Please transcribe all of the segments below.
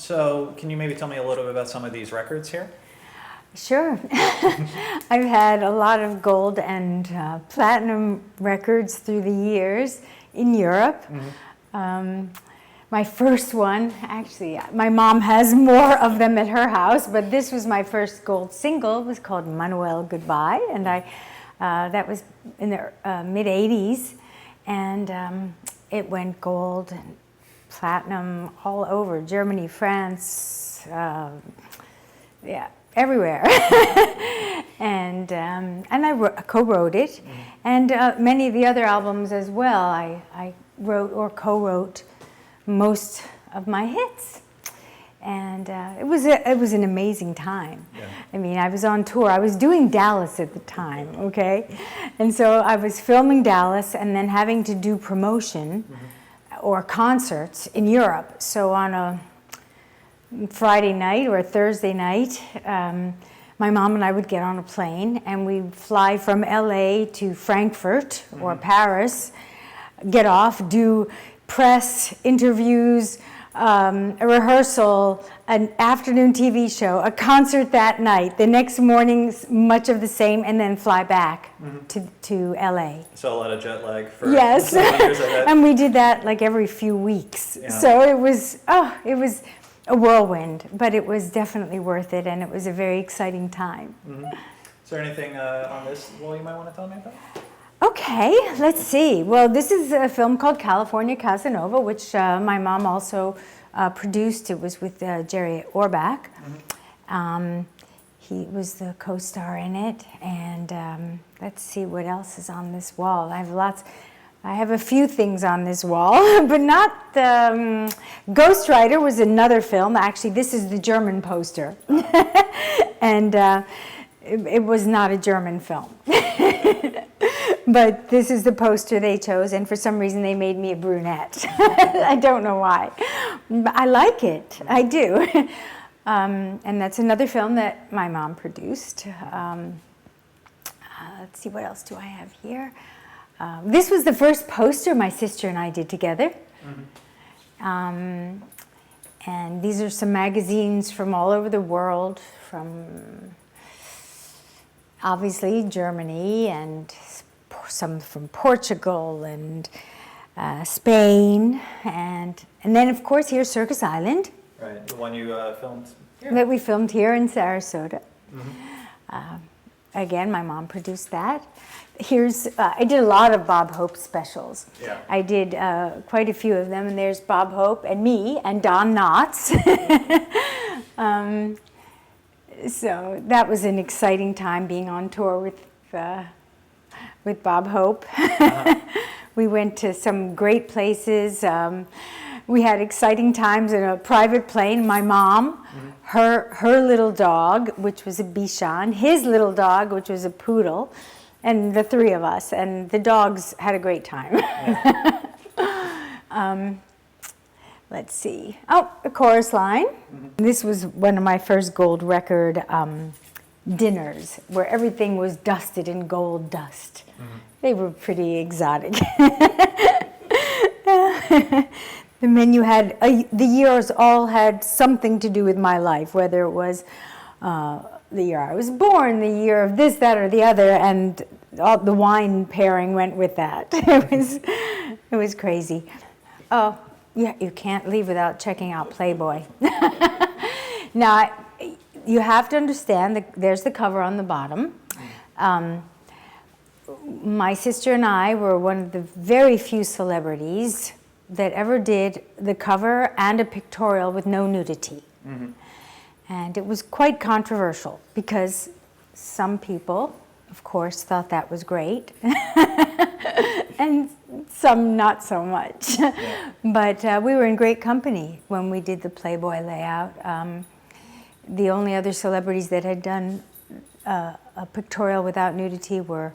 So can you maybe tell me a little bit about some of these records here? Sure. I've had a lot of gold and platinum records through the years in Europe. My first one, actually, my mom has more of them at her house, but this was my first gold single. It was called Manuel Goodbye, and that was in the mid-'80s, and it went gold and platinum all over, Germany, France, yeah, everywhere. and I co-wrote it, and many of the other albums as well. I wrote or co-wrote most of my hits, and it was an amazing time. Yeah. I mean, I was on tour. I was doing Dallas at the time, okay, and so I was filming Dallas and then having to do promotion or concerts in Europe. So on a Friday night or a Thursday night, my mom and I would get on a plane and we'd fly from LA to Frankfurt or Paris, get off, do press, interviews, a rehearsal, an afternoon TV show, a concert that night, the next morning much of the same, and then fly back to LA. So a lot of jet lag for yes. some years, I bet. And we did that like every few weeks. Yeah. So it was a whirlwind, but it was definitely worth it, and it was a very exciting time. Is there anything on this wall you might want to tell me about? Okay, let's see. Well, this is a film called California Casanova, which my mom also produced. It was with Jerry Orbach. He was the co-star in it. And let's see what else is on this wall. I have a few things on this wall, but not Ghost Rider was another film. Actually, this is the German poster. And it was not a German film. But this is the poster they chose, and for some reason they made me a brunette. I don't know why. But I like it. I do. And that's another film that my mom produced. Let's see, what else do I have here? This was the first poster my sister and I did together. And these are some magazines from all over the world, from obviously Germany, and some from Portugal and Spain, and then of course here's Circus Island. Right, the one you filmed here. That we filmed here in Sarasota. Again, my mom produced that. Here's I did a lot of Bob Hope specials. Yeah. I did quite a few of them, and there's Bob Hope and me and Don Knotts. So that was an exciting time being on tour with Bob Hope. We went to some great places. We had exciting times in a private plane. My mom, her little dog, which was a Bichon, his little dog, which was a poodle, and the three of us. And the dogs had a great time. Yeah. Let's see. Oh, a chorus line. This was one of my first gold record dinners, where everything was dusted in gold dust. They were pretty exotic. The menu had, the years all had something to do with my life, whether it was the year I was born, the year of this, that, or the other, and all the wine pairing went with that. It was crazy. Oh, yeah, you can't leave without checking out Playboy. Now, you have to understand that there's the cover on the bottom. My sister and I were one of the very few celebrities that ever did the cover and a pictorial with no nudity. And it was quite controversial because some people, of course, thought that was great. And some not so much. Yeah. But we were in great company when we did the Playboy layout. The only other celebrities that had done a pictorial without nudity were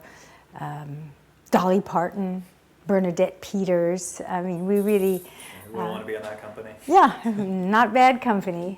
Dolly Parton, Bernadette Peters. I mean, we really... We want to be in that company. Yeah, not bad company.